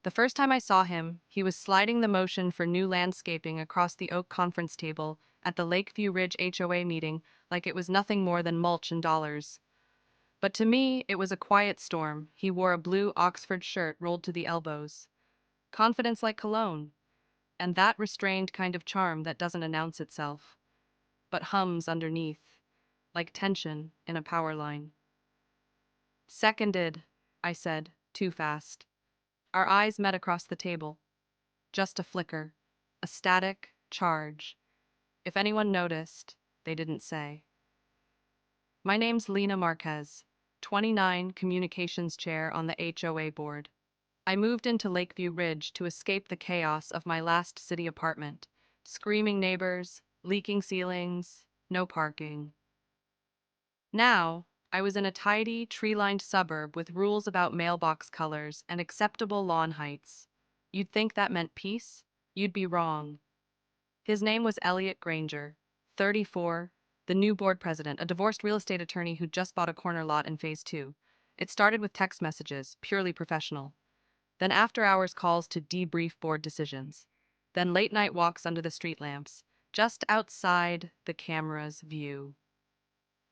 The first time I saw him, he was sliding the motion for new landscaping across the oak conference table at the Lakeview Ridge HOA meeting like it was nothing more than mulch and dollars. But to me, it was a quiet storm. He wore a blue Oxford shirt rolled to the elbows. Confidence like cologne, and that restrained kind of charm that doesn't announce itself, but hums underneath, like tension in a power line. Seconded, I said, too fast. Our eyes met across the table. Just a flicker, a static charge. If anyone noticed, they didn't say. My name's Lena Marquez, 29, communications chair on the HOA board. I moved into Lakeview Ridge to escape the chaos of my last city apartment. Screaming neighbors, leaking ceilings, no parking. Now, I was in a tidy, tree-lined suburb with rules about mailbox colors and acceptable lawn heights. You'd think that meant peace? You'd be wrong. His name was Elliot Granger, 34, the new board president, a divorced real estate attorney who'd just bought a corner lot in Phase 2. It started with text messages, purely professional. Then after-hours calls to debrief board decisions. Then late-night walks under the street lamps, just outside the camera's view.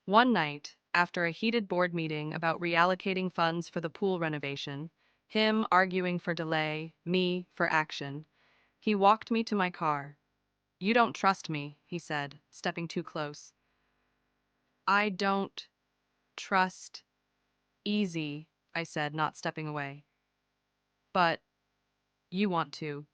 One night, after a heated board meeting about reallocating funds for the pool renovation, him arguing for delay, me for action, he walked me to my car. "You don't trust me," he said, stepping too close. "I don't trust easy," I said, not stepping away. "But you want to."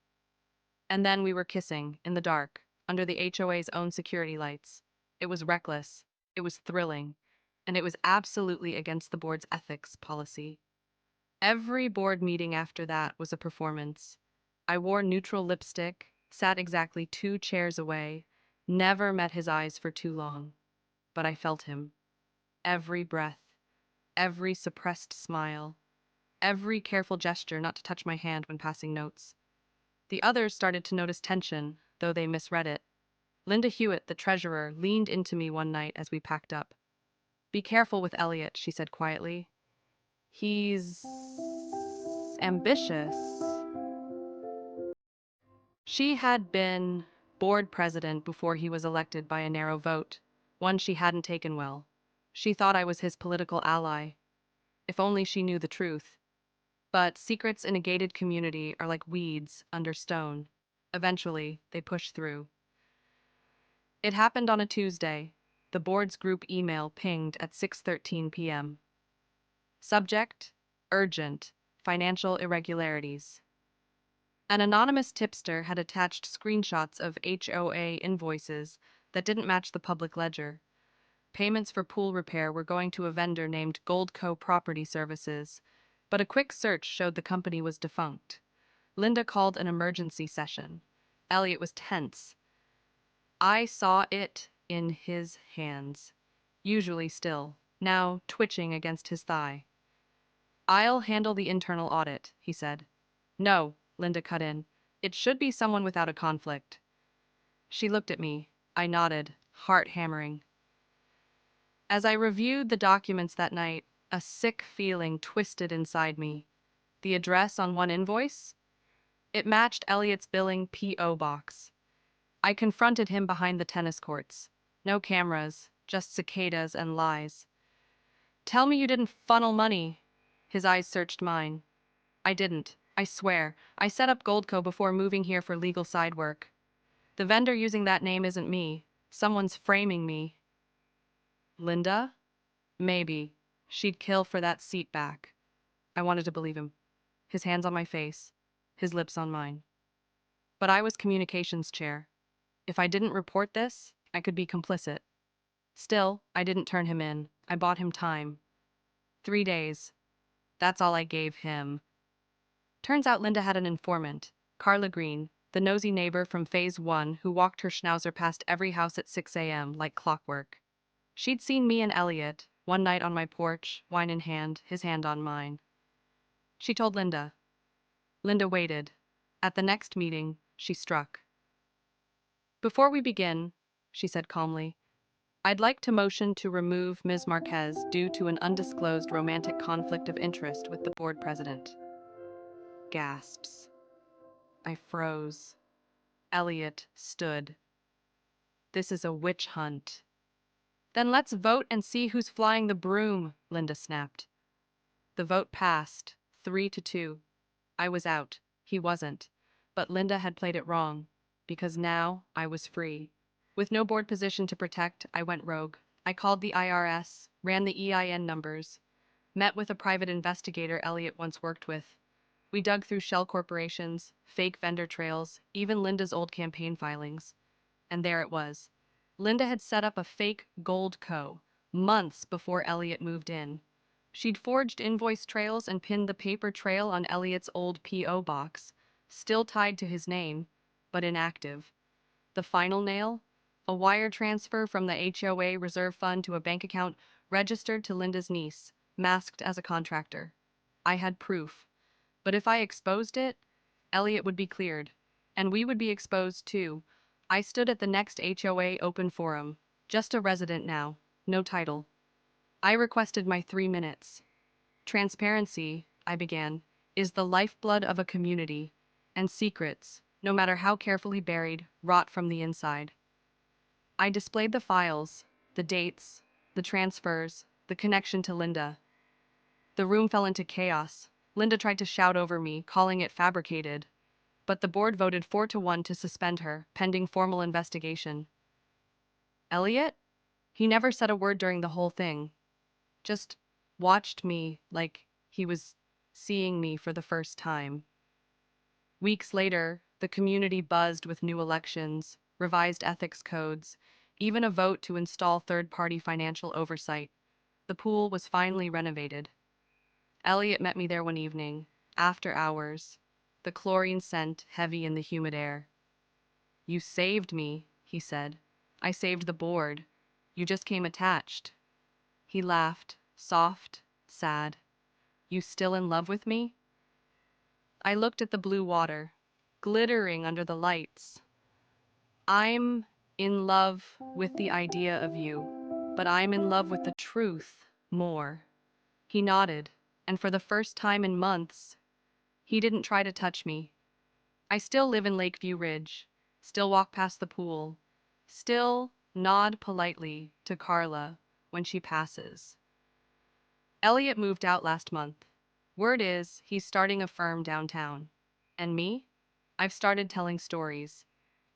And then we were kissing, in the dark, under the HOA's own security lights. It was reckless, it was thrilling, and it was absolutely against the board's ethics policy. Every board meeting after that was a performance. I wore neutral lipstick, sat exactly 2 chairs away, never met his eyes for too long. But I felt him. Every breath, every suppressed smile, every careful gesture not to touch my hand when passing notes. The others started to notice tension, though they misread it. Linda Hewitt, the treasurer, leaned into me one night as we packed up. "Be careful with Elliot," she said quietly. "He's ambitious." She had been board president before he was elected by a narrow vote, one she hadn't taken well. She thought I was his political ally. If only she knew the truth. But secrets in a gated community are like weeds under stone. Eventually, they push through. It happened on a Tuesday. The board's group email pinged at 6:13 p.m. Subject: urgent, financial irregularities. An anonymous tipster had attached screenshots of HOA invoices that didn't match the public ledger. Payments for pool repair were going to a vendor named Goldco Property Services, but a quick search showed the company was defunct. Linda called an emergency session. Elliot was tense. I saw it in his hands, usually still, now twitching against his thigh. "I'll handle the internal audit," he said. "No," Linda cut in. "It should be someone without a conflict." She looked at me. I nodded, heart hammering. As I reviewed the documents that night, a sick feeling twisted inside me. The address on one invoice? It matched Elliot's billing P.O. box. I confronted him behind the tennis courts. No cameras, just cicadas and lies. "Tell me you didn't funnel money." His eyes searched mine. "I didn't. I swear. I set up Goldco before moving here for legal side work. The vendor using that name isn't me. Someone's framing me." Linda? Maybe. She'd kill for that seat back. I wanted to believe him. His hands on my face, his lips on mine. But I was communications chair. If I didn't report this, I could be complicit. Still, I didn't turn him in. I bought him time. 3 days. That's all I gave him. Turns out Linda had an informant, Carla Green, the nosy neighbor from Phase 1 who walked her schnauzer past every house at 6 a.m. like clockwork. She'd seen me and Elliot, one night on my porch, wine in hand, his hand on mine. She told Linda. Linda waited. At the next meeting, she struck. "Before we begin," she said calmly, "I'd like to motion to remove Ms. Marquez due to an undisclosed romantic conflict of interest with the board president." Gasps. I froze. Elliot stood. This is a witch hunt. Then let's vote and see who's flying the broom, Linda snapped. The vote passed, 3-2. I was out. He wasn't. But Linda had played it wrong, because now I was free. With no board position to protect, I went rogue. I called the IRS, ran the EIN numbers, met with a private investigator Elliot once worked with. We dug through shell corporations, fake vendor trails, even Linda's old campaign filings. And there it was. Linda had set up a fake gold co. months before Elliot moved in. She'd forged invoice trails and pinned the paper trail on Elliot's old P.O. box, still tied to his name, but inactive. The final nail? A wire transfer from the HOA reserve fund to a bank account registered to Linda's niece, masked as a contractor. I had proof. But if I exposed it, Elliot would be cleared. And we would be exposed too. I stood at the next HOA open forum. Just a resident now. No title. I requested my 3 minutes. Transparency, I began, is the lifeblood of a community. And secrets, no matter how carefully buried, rot from the inside. I displayed the files, the dates, the transfers, the connection to Linda. The room fell into chaos. Linda tried to shout over me, calling it fabricated. But the board voted 4-1 to suspend her, pending formal investigation. Elliot? He never said a word during the whole thing. Just watched me like he was seeing me for the first time. Weeks later, the community buzzed with new elections, revised ethics codes, even a vote to install third-party financial oversight. The pool was finally renovated. Elliot met me there one evening, after hours, the chlorine scent heavy in the humid air. "You saved me," he said. "I saved the board. You just came attached." He laughed, soft, sad. "You still in love with me?" I looked at the blue water, glittering under the lights. "I'm in love with the idea of you, but I'm in love with the truth more." He nodded, and for the first time in months, he didn't try to touch me. I still live in Lakeview Ridge, still walk past the pool, still nod politely to Carla when she passes. Elliot moved out last month. Word is he's starting a firm downtown. And me? I've started telling stories.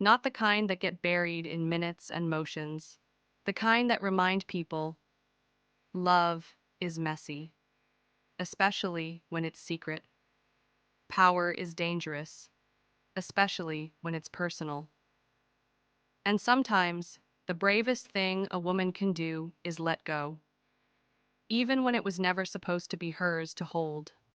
Not the kind that get buried in minutes and motions. The kind that remind people love is messy, especially when it's secret. Power is dangerous, especially when it's personal. And sometimes, the bravest thing a woman can do is let go, even when it was never supposed to be hers to hold.